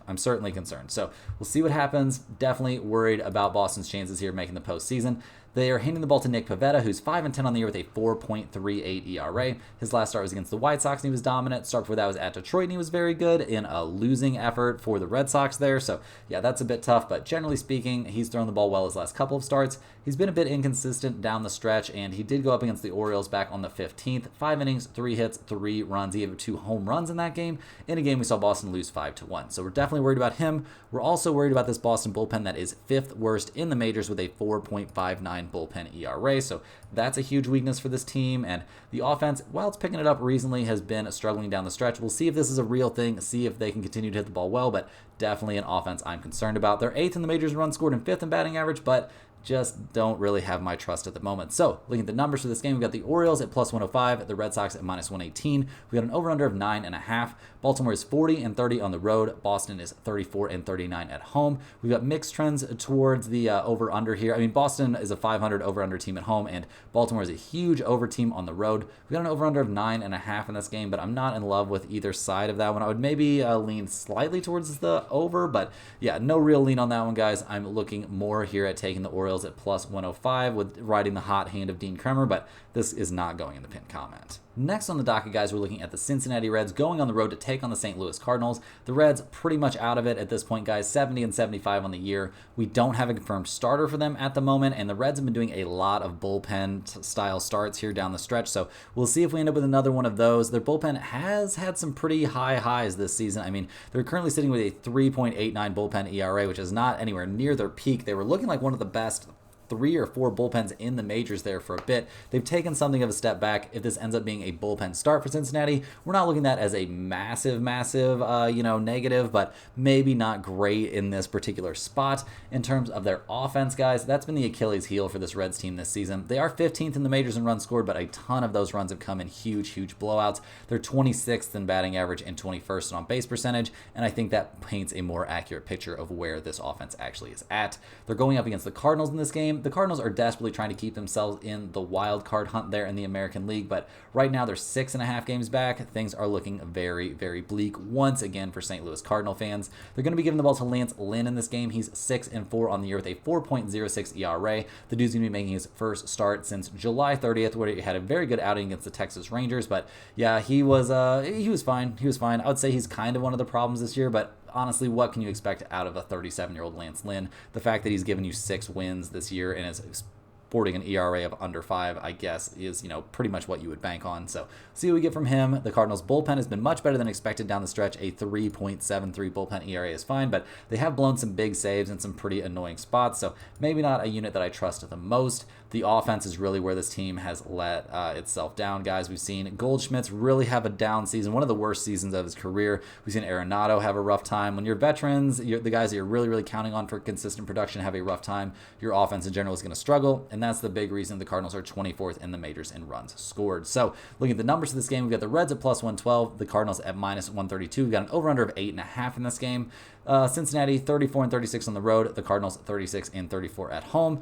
So we'll see what happens. Definitely worried about Boston's chances here making the postseason. They are handing the ball to Nick Pivetta, who's 5-10 on the year with a 4.38 ERA. His last start was against the White Sox, and he was dominant. Start before that was at Detroit, and he was very good in a losing effort for the Red Sox there. So, yeah, that's a bit tough, but generally speaking, he's thrown the ball well his last couple of starts. He's been a bit inconsistent down the stretch, and he did go up against the Orioles back on the 15th. 5 innings, 3 hits, 3 runs. He had 2 home runs in that game. In a game, we saw Boston lose 5-1. So we're definitely worried about him. We're also worried about this Boston bullpen that is 5th worst in the majors with a 4.59 bullpen ERA. So that's a huge weakness for this team. And the offense, while it's picking it up recently, has been struggling down the stretch. We'll see if this is a real thing, see if they can continue to hit the ball well, but definitely an offense I'm concerned about. They're 8th in the majors in runs scored and 5th in batting average, but just don't really have my trust at the moment. So looking at the numbers for this game, we've got the Orioles at plus 105, the Red Sox at minus 118. We got an over-under of 9.5. Baltimore is 40-30 on the road. Boston is 34-39 at home. We've got mixed trends towards the over-under here. I mean, Boston is a 500 over-under team at home, and Baltimore is a huge over team on the road. We got an over-under of 9.5 in this game, but I'm not in love with either side of that one. I would maybe lean slightly towards the over, but yeah, no real lean on that one, guys. I'm looking more here at taking the Orioles at plus 105 with riding the hot hand of Dean Kremer, but this is not going in the pinned comment. Next on the docket, guys, we're looking at the Cincinnati Reds going on the road to take on the St. Louis Cardinals. The Reds pretty much out of it at this point, guys, 70-75 on the year. We don't have a confirmed starter for them at the moment, and the Reds have been doing a lot of bullpen-style starts here down the stretch, so we'll see if we end up with another one of those. Their bullpen has had some pretty high highs this season. I mean, they're currently sitting with a 3.89 bullpen ERA, which is not anywhere near their peak. They were looking like one of the best 3 or 4 bullpens in the majors there for a bit. They've taken something of a step back. If this ends up being a bullpen start for Cincinnati, we're not looking at that as a massive, negative, but maybe not great in this particular spot. In terms of their offense, guys, that's been the Achilles heel for this Reds team this season. They are 15th in the majors in runs scored, but a ton of those runs have come in huge blowouts. They're 26th in batting average and 21st in on-base percentage, and I think that paints a more accurate picture of where this offense actually is at. They're going up against the Cardinals in this game. The Cardinals are desperately trying to keep themselves in the wild card hunt there in the American League, but right now they're 6.5 games back. Things are looking very, very bleak once again for St. Louis Cardinal fans. They're going to be giving the ball to Lance Lynn in this game. He's 6-4 on the year with a 4.06 ERA. The dude's going to be making his first start since July 30th, where he had a very good outing against the Texas Rangers, but yeah, he was fine. He was fine. I would say he's kind of one of the problems this year, but honestly, what can you expect out of a 37-year-old Lance Lynn? The fact that he's given you 6 wins this year and is sporting an ERA of under 5, I guess, is, pretty much what you would bank on. So see what we get from him. The Cardinals bullpen has been much better than expected down the stretch. A 3.73 bullpen ERA is fine, but they have blown some big saves in some pretty annoying spots, so maybe not a unit that I trust the most. The offense is really where this team has let itself down, guys. We've seen Goldschmidt's really have a down season, one of the worst seasons of his career. We've seen Arenado have a rough time. When you're veterans, the guys that you're really counting on for consistent production have a rough time. Your offense in general is going to struggle, and that's the big reason the Cardinals are 24th in the majors in runs scored. So looking at the numbers of this game, we've got the Reds at plus 112, the Cardinals at minus 132. We've got an over-under of 8.5 in this game. Cincinnati 34-36 on the road, the Cardinals 36-34 at home.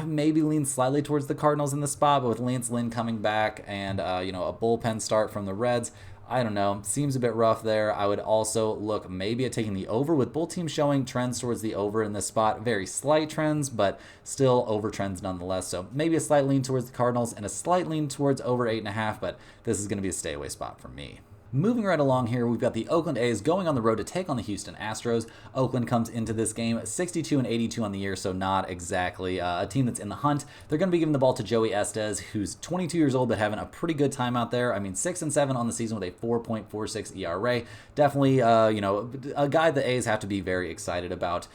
Maybe lean slightly towards the Cardinals in the spot, but with Lance Lynn coming back and a bullpen start from the Reds, I don't know. Seems a bit rough there. I would also look maybe at taking the over, with both teams showing trends towards the over in this spot. Very slight trends, but still over trends nonetheless. So maybe a slight lean towards the Cardinals and a slight lean towards over 8.5, but this is going to be a stay away spot for me. Moving right along here, we've got the Oakland A's going on the road to take on the Houston Astros. Oakland comes into this game 62-82 on the year, so not exactly a team that's in the hunt. They're going to be giving the ball to Joey Estes, who's 22 years old but having a pretty good time out there. I mean, 6-7 on the season with a 4.46 ERA. Definitely, a guy the A's have to be very excited about.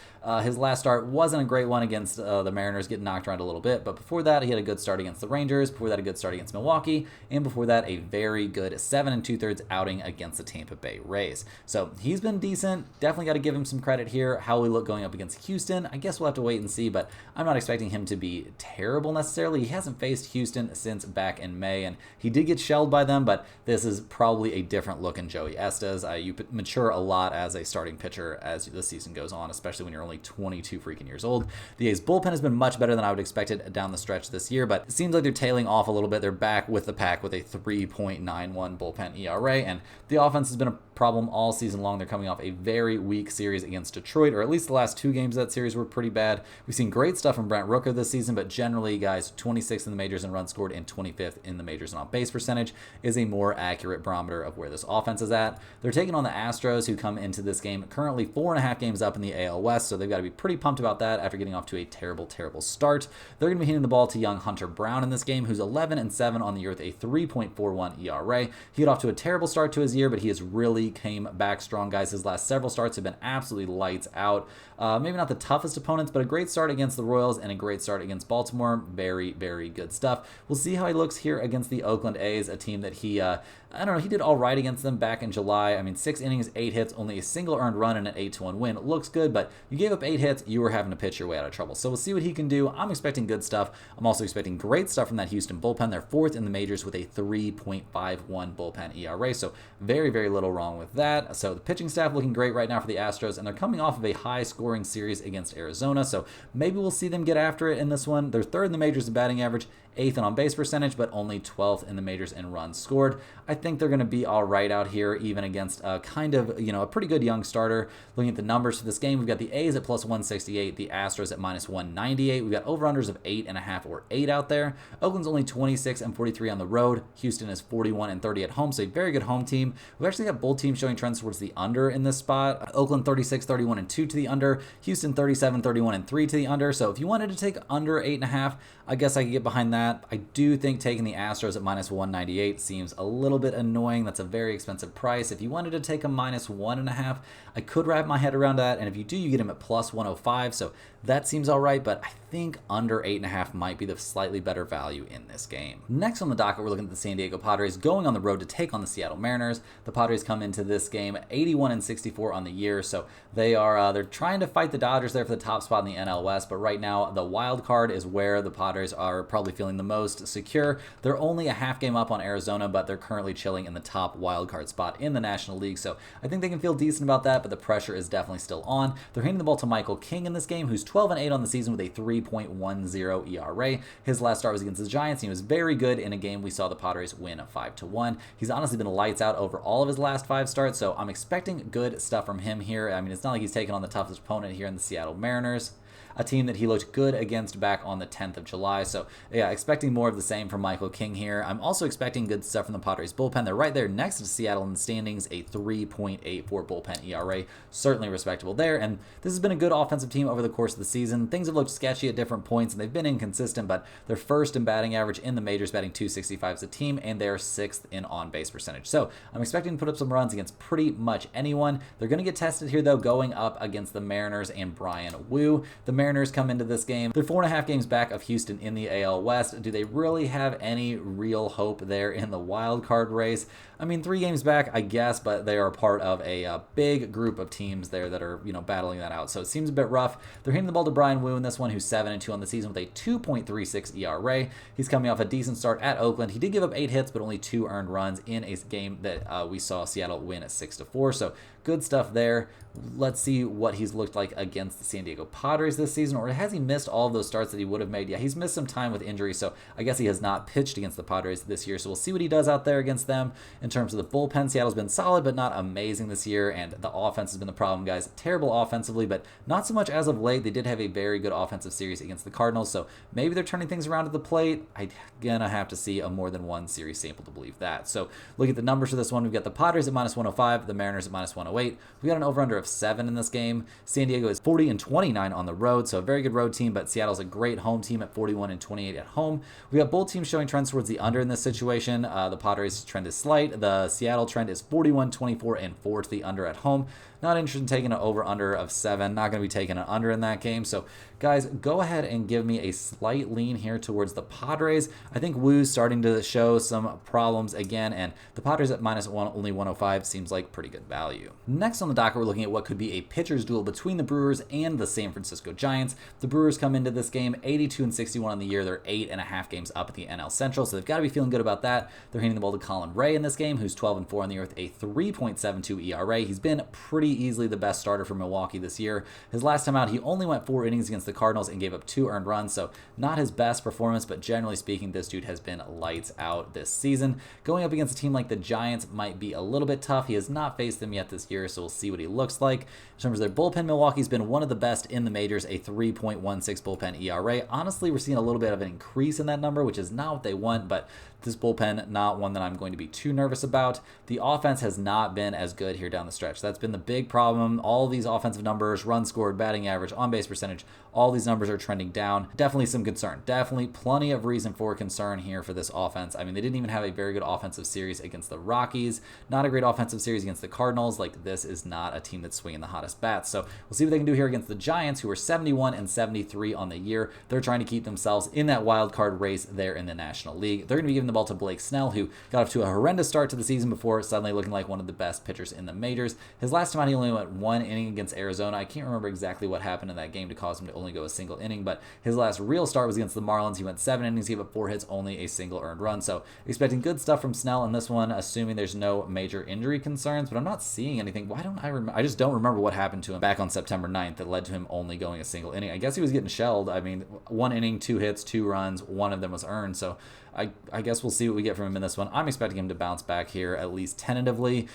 His last start wasn't a great one against the Mariners, getting knocked around a little bit, but before that, he had a good start against the Rangers. Before that, a good start against Milwaukee, and before that, a very good 7 2/3 outing against the Tampa Bay Rays. So he's been decent. Definitely got to give him some credit here. How will he look going up against Houston? I guess we'll have to wait and see, but I'm not expecting him to be terrible necessarily. He hasn't faced Houston since back in May, and he did get shelled by them, but this is probably a different look in Joey Estes. You mature a lot as a starting pitcher as the season goes on, especially when you're only 22 freaking years old. The A's bullpen has been much better than I would expect it down the stretch this year, but it seems like they're tailing off a little bit. They're back with the pack with a 3.91 bullpen ERA, and the offense has been a problem all season long. They're coming off a very weak series against Detroit, or at least the last 2 games of that series were pretty bad. We've seen great stuff from Brent Rooker this season, but generally, guys, 26th in the majors in runs scored and 25th in the majors in on-base percentage is a more accurate barometer of where this offense is at. They're taking on the Astros, who come into this game currently 4.5 games up in the AL West, so they've got to be pretty pumped about that after getting off to a terrible, terrible start. They're going to be hitting the ball to young Hunter Brown in this game, who's 11-7 on the year with a 3.41 ERA. He got off to a terrible start to his year, but he has really came back strong, guys. His last several starts have been absolutely lights out. Maybe not the toughest opponents, but a great start against the Royals and a great start against Baltimore. Very, very good stuff. We'll see how he looks here against the Oakland A's, a team that he, I don't know, he did all right against them back in July. I mean, 6 innings, 8 hits, only a single earned run and an 8-1 win. It looks good, but you gave up 8 hits, you were having to pitch your way out of trouble. So we'll see what he can do. I'm expecting good stuff. I'm also expecting great stuff from that Houston bullpen. They're 4th in the majors with a 3.51 bullpen ERA, so very, very little wrong with that. So the pitching staff looking great right now for the Astros, and they're coming off of a high-scoring series against Arizona, so maybe we'll see them get after it in this one. They're 3rd in the majors in batting average, 8th in on-base percentage, but only 12th in the majors in runs scored. I think they're going to be all right out here, even against a kind of, a pretty good young starter. Looking at the numbers for this game, we've got the A's at plus 168, the Astros at minus 198. We've got over-unders of 8.5 or 8 out there. Oakland's only 26-43 on the road. Houston is 41-30 at home, so a very good home team. We've actually got both teams showing trends towards the under in this spot. Oakland 36-31-2 to the under. Houston 37-31-3 to the under. So if you wanted to take under 8.5, I guess I could get behind that. I do think taking the Astros at minus 198 seems a little bit annoying. That's a very expensive price. If you wanted to take a minus 1.5, I could wrap my head around that. And if you do, you get him at plus 105. So that seems all right, but I think under 8.5 might be the slightly better value in this game. Next on the docket, we're looking at the San Diego Padres going on the road to take on the Seattle Mariners. The Padres come into this game 81-64 on the year, so they're trying to fight the Dodgers there for the top spot in the NL West, but right now the wild card is where the Padres are probably feeling the most secure. They're only a half game up on Arizona, but they're currently chilling in the top wild card spot in the National League, so I think they can feel decent about that, but the pressure is definitely still on. They're handing the ball to Michael King in this game, who's 12-8 on the season with a 3.10 ERA. His last start was against the Giants, and he was very good in a game we saw the Padres win 5-1. He's honestly been lights out over all of his last 5 starts, so I'm expecting good stuff from him here. I mean, it's not like he's taking on the toughest opponent here in the Seattle Mariners, a team that he looked good against back on the 10th of July. So, yeah, expecting more of the same from Michael King here. I'm also expecting good stuff from the Padres bullpen. They're right there next to Seattle in the standings, a 3.84 bullpen ERA. Certainly respectable there. And this has been a good offensive team over the course of the season. Things have looked sketchy at different points, and they've been inconsistent, but they're 1st in batting average in the majors, batting .265 as a team, and they're 6th in on-base percentage. So, I'm expecting to put up some runs against pretty much anyone. They're going to get tested here, though, going up against the Mariners and Brian Wu. The Mariners come into this game. They're 4.5 games back of Houston in the AL West. Do they really have any real hope there in the wild card race? I mean, 3 games back, I guess, but they are part of a big group of teams there that are, battling that out. So it seems a bit rough. They're handing the ball to Brian Wu in this one, who's 7-2 on the season with a 2.36 ERA. He's coming off a decent start at Oakland. He did give up 8 hits, but only 2 earned runs in a game that we saw Seattle win at 6-4. So good stuff there. Let's see what he's looked like against the San Diego Padres this season, or has he missed all of those starts that he would have made? Yeah, he's missed some time with injury, so I guess he has not pitched against the Padres this year, so we'll see what he does out there against them. In terms of the bullpen, Seattle's been solid, but not amazing this year, and the offense has been the problem, guys. Terrible offensively, but not so much as of late. They did have a very good offensive series against the Cardinals, so maybe they're turning things around at the plate. I'm gonna have to see a more than one series sample to believe that. So look at the numbers for this one. We've got the Padres at minus 105, the Mariners at minus 108. We got an over-under of 7 in this game. San Diego is 40-29 on the road, so a very good road team, but Seattle's a great home team at 41-28 at home. We got both teams showing trends towards the under in this situation. The Padres trend is slight. The Seattle trend is 41-24-4 to the under at home. Not interested in taking an over-under of 7. Not going to be taking an under in that game. So, guys, go ahead and give me a slight lean here towards the Padres. I think Wu's starting to show some problems again, and the Padres at minus only 105 seems like pretty good value. Next on the docket, we're looking at what could be a pitcher's duel between the Brewers and the San Francisco Giants. The Brewers come into this game 82-61 on the year. They're 8.5 games up at the NL Central, so they've got to be feeling good about that. They're handing the ball to Colin Ray in this game, who's 12-4 on the year with a 3.72 ERA. He's been pretty easily the best starter for Milwaukee this year. His last time out, he only went 4 innings against the Cardinals and gave up 2 earned runs, so not his best performance, but generally speaking, this dude has been lights out this season. Going up against a team like the Giants might be a little bit tough. He has not faced them yet this year, so we'll see what he looks like. In terms of their bullpen, Milwaukee's been one of the best in the majors, a 3.16 bullpen ERA. Honestly, we're seeing a little bit of an increase in that number, which is not what they want, but this bullpen, not one that I'm going to be too nervous about. The offense has not been as good here down the stretch. That's been the big problem. All these offensive numbers, runs scored, batting average, on-base percentage, all these numbers are trending down. Definitely some concern. Definitely plenty of reason for concern here for this offense. I mean, they didn't even have a very good offensive series against the Rockies. Not a great offensive series against the Cardinals. Like, this is not a team that's swinging the hottest bats. So we'll see what they can do here against the Giants, who are 71 and 73 on the year. They're trying to keep themselves in that wild card race there in the National League. They're going to be giving the ball to Blake Snell, who got off to a horrendous start to the season before suddenly looking like one of the best pitchers in the majors. His last time out, he only went 1 inning against Arizona. I can't remember exactly what happened in that game to cause him to only go a single inning, but his last real start was against the Marlins. He went 7 innings, gave up 4 hits, only a single earned run. So expecting good stuff from Snell in this one, assuming there's no major injury concerns, but I'm not seeing anything. Why don't I remember? I just don't remember what happened to him back on September 9th that led to him only going a single inning. I guess he was getting shelled. I mean, 1 inning, 2 hits, 2 runs, 1 of them was earned. So I guess we'll see what we get from him in this one. I'm expecting him to bounce back here, at least tentatively.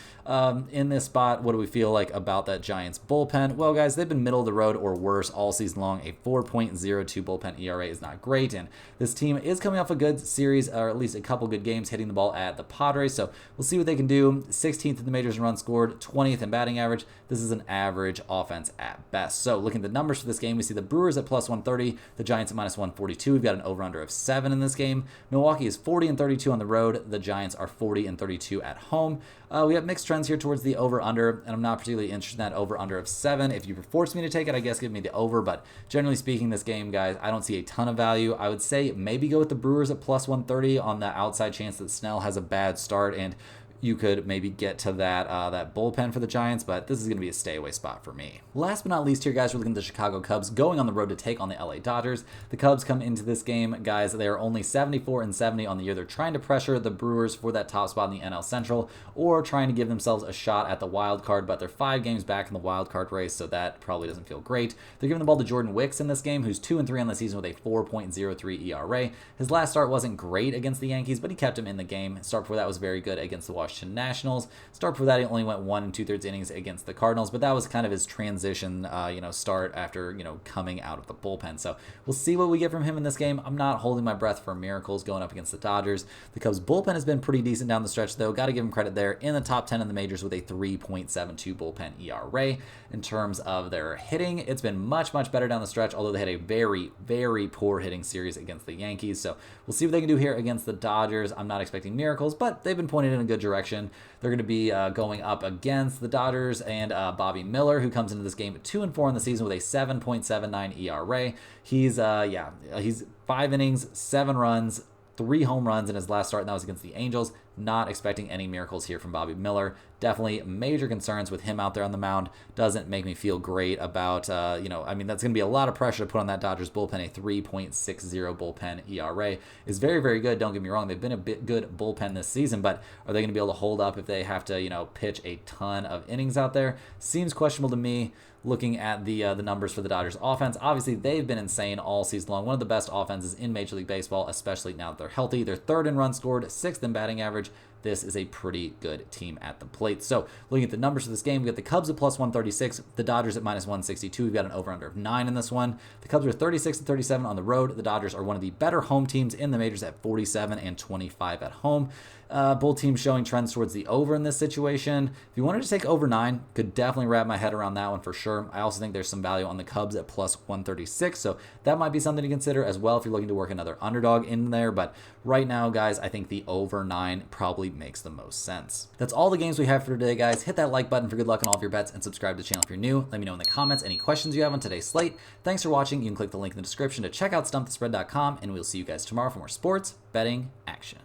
In this spot, what do we feel like about that Giants bullpen? Well, guys, they've been middle of the road or worse all season long. A 4.02 bullpen ERA is not great, and this team is coming off a good series, or at least a couple good games, hitting the ball at the Padres, so we'll see what they can do. 16th in the majors in runs scored, 20th in batting average. This is an average offense at best. So looking at the numbers for this game, we see the Brewers at plus 130, the Giants at minus 142. We've got an over-under of 7 in this game. Milwaukee is 40 and 32 on the road. The Giants are 40 and 32 at home. We have mixed trends here towards the over-under, and I'm not particularly interested in that over-under of 7. If you force me to take it, I guess give me the over, but generally speaking, this game, guys, I don't see a ton of value. I would say maybe go with the Brewers at plus 130 on the outside chance that Snell has a bad start, and you could maybe get to that bullpen for the Giants, but this is going to be a stay-away spot for me. Last but not least here, guys, we're looking at the Chicago Cubs going on the road to take on the LA Dodgers. The Cubs come into this game, guys, they are only 74 and 70 on the year. They're trying to pressure the Brewers for that top spot in the NL Central, or trying to give themselves a shot at the wild card, but they're 5 games back in the wild card race, so that probably doesn't feel great. They're giving the ball to Jordan Wicks in this game, who's 2 and 3 on the season with a 4.03 ERA. His last start wasn't great against the Yankees, but he kept him in the game. Start before that was very good against the Washington Nationals. Start before that, he only went 1 2/3 innings against the Cardinals, but that was kind of his transition, start after, coming out of the bullpen. So we'll see what we get from him in this game. I'm not holding my breath for miracles going up against the Dodgers. The Cubs bullpen has been pretty decent down the stretch, though. Got to give him credit there. In the top 10 in the majors with a 3.72 bullpen ERA. In terms of their hitting, it's been much, much better down the stretch, although they had a very, very poor hitting series against the Yankees. So we'll see what they can do here against the Dodgers. I'm not expecting miracles, but they've been pointed in a good direction. They're going to be going up against the Dodgers and Bobby Miller, who comes into this game at 2 and 4 in the season with a 7.79 ERA. He's 5 innings, 7 runs, 3 home runs in his last start, and that was against the Angels. Not expecting any miracles here from Bobby Miller. Definitely major concerns with him out there on the mound. Doesn't make me feel great about, that's going to be a lot of pressure to put on that Dodgers bullpen. A 3.60 bullpen ERA is very, very good. Don't get me wrong. They've been a bit good bullpen this season, but are they going to be able to hold up if they have to, pitch a ton of innings out there? Seems questionable to me. Looking at the numbers for the Dodgers offense, obviously they've been insane all season long. One of the best offenses in Major League Baseball, especially now that they're healthy. They're 3rd in runs scored, 6th in batting average. This is a pretty good team at the plate. So looking at the numbers for this game, we got the Cubs at plus 136, the Dodgers at minus 162. We've got an over-under of 9 in this one. The Cubs are 36 and 37 on the road. The Dodgers are one of the better home teams in the majors at 47 and 25 at home. Both teams showing trends towards the over in this situation. If you wanted to take over 9, could definitely wrap my head around that one for sure. I also think there's some value on the Cubs at plus 136, so that might be something to consider as well if you're looking to work another underdog in there. But right now, guys, I think the over 9 probably makes the most sense. That's all the games we have for today, guys. Hit that like button for good luck on all of your bets and subscribe to the channel if you're new. Let me know in the comments any questions you have on today's slate. Thanks for watching. You can click the link in the description to check out StumpTheSpread.com, and we'll see you guys tomorrow for more sports betting action.